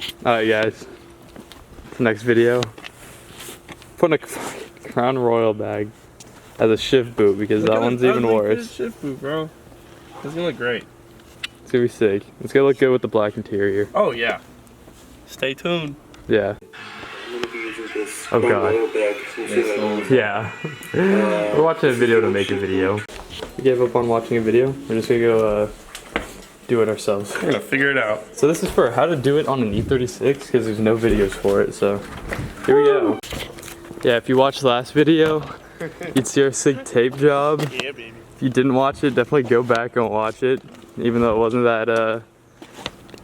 Alright guys, next video, putting a Crown Royal bag as a shift boot because that one's even worse. Shift boot, bro. It's gonna look great. It's gonna be sick. It's gonna look good with the black interior. Oh yeah. Stay tuned. Yeah. Oh god. Yeah. We're watching a video to make a video. We gave up on watching a video. We're just gonna go do it ourselves. We're gonna figure it out. So this is for how to do it on an e36 because there's no videos for it. So here we go. Yeah, if you watched the last video, you'd see our sick tape job. Yeah, baby. If you didn't watch it, definitely go back and watch it. Even though it wasn't that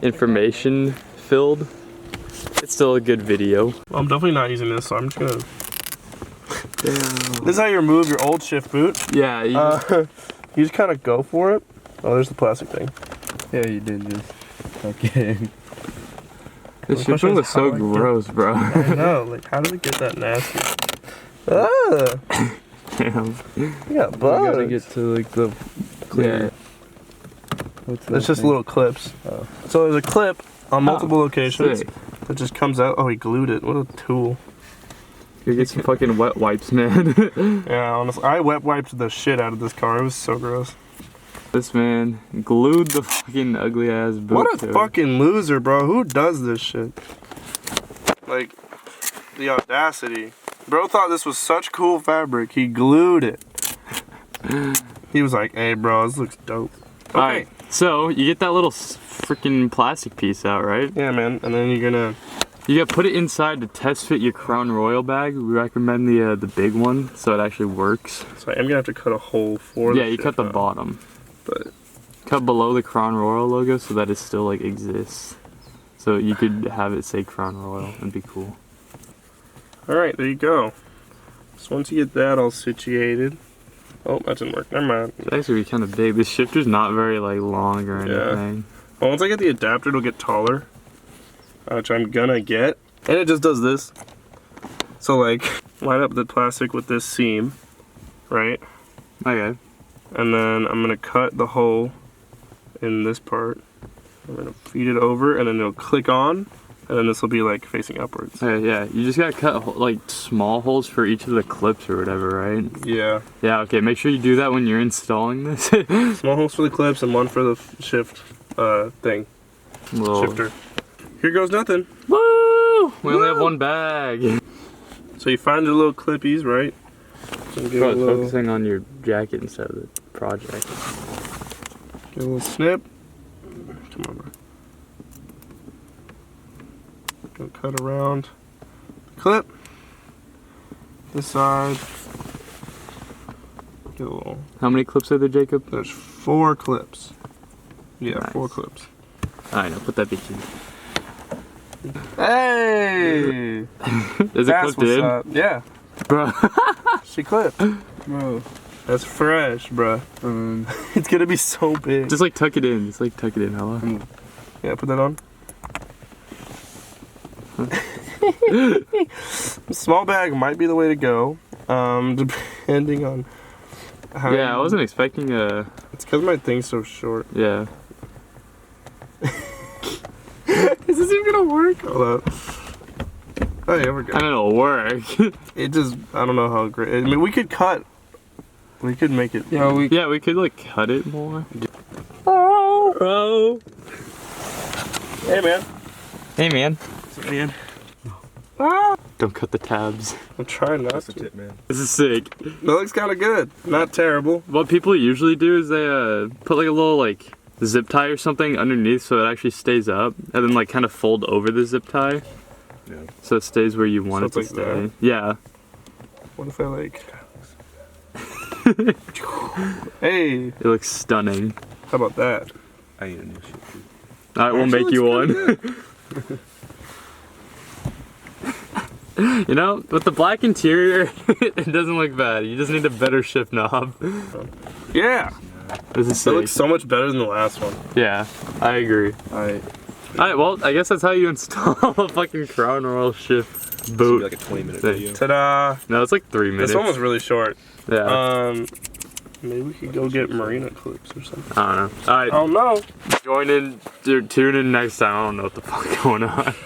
information filled, it's still a good video. Well, I'm definitely not using this, so I'm just gonna. Damn. This is how you remove your old shift boot. Yeah. You just kind of go for it. Oh, there's the plastic thing. Yeah, you did just. Okay. This shift boot was so gross, bro. I know. Like, how did it get that nasty? Ah. Damn. You got bugs. We gotta get to like the clear. Yeah. What's It's just little clips. Oh. So there's a clip on multiple locations sick. that just comes out. Oh, he glued it. What a tool. You get some fucking wet wipes, man. Yeah, honestly, I wet wiped the shit out of this car. It was so gross. This man glued the fucking ugly ass boot. What a fucking loser, bro. Who does this shit? Like, the audacity. Bro thought this was such cool fabric. He glued it. He was like, hey, bro, this looks dope. Okay. Alright, so you get that little freaking plastic piece out, right? Yeah, man. And then you're gonna... You gotta put it inside to test fit your Crown Royal bag. We recommend the big one so it actually works. So I'm gonna have to cut a hole for Yeah, you cut the bottom. But cut below the Crown Royal logo so that it still like exists. So you could have it say Crown Royal and be cool. alright, there you go. So once you get that all situated... Oh, that didn't work. Never mind. It's actually kind of big. This shifter's not very like long or anything. Well, once I get the adapter, it'll get taller. Which I'm gonna get. And it just does this. So like, line up the plastic with this seam. Right? Okay. And then I'm gonna cut the hole in this part. I'm gonna feed it over and then it'll click on. And then this will be like facing upwards. Okay, yeah. You just gotta cut like small holes for each of the clips or whatever, right? Yeah. Yeah, okay. Make sure you do that when you're installing this. Small holes for the clips and one for the shift thing. Shifter. Here goes nothing. Woo! We only have one bag. So you find your little clippies, right? So give Bro, it a it's little, focusing on your jacket instead of the project. give a little snip. Come on, bro. Go cut around the clip. This side. Get a little. How many clips are there, Jacob? There's 4 clips. Yeah, Nice. 4 clips. Alright, now put that bitch in. Hey! Is it clipped in? Up. Yeah. Bro. She clipped. Bro. That's fresh, bro. It's gonna be so big. Just like tuck it in. Just like tuck it in, hello. Yeah, put that on. Small bag might be the way to go. Depending on how. Yeah, I wasn't expecting a. It's because my thing's so short. Yeah. Is this even gonna work? Hold up. Oh yeah, we're good. I mean, it'll work. It just, I don't know how great. I mean, we could cut. We could make it. Yeah, Yeah, we could like cut it more. Oh, Bro. hey man. Hey, man. Man. Ah, Don't cut the tabs. I'm trying not to. it, man. This is sick. That looks kind of good. Not terrible. What people usually do is they put like a little like zip tie or something underneath so it actually stays up, and then like kind of fold over the zip tie. Yeah. So it stays where you want So it to it's like stay. that? Yeah. What if I like? Hey, It looks stunning. how about that? I need a new shit. Alright, we'll Actually make you looks one. You know, with the black interior, it doesn't look bad. You just need a better shift knob. Yeah, This is that sick. looks so much better than the last one. Yeah, I agree. Alright. Alright, well, I guess that's how you install a fucking Crown Royal shift boot. Like a 20-minute Thing. video. Ta-da! No, it's like 3 minutes. This one was really short. Yeah. Maybe we could go get marina clips or something. I don't know. Alright, I don't know. tune in next time. I don't know what the fuck going on.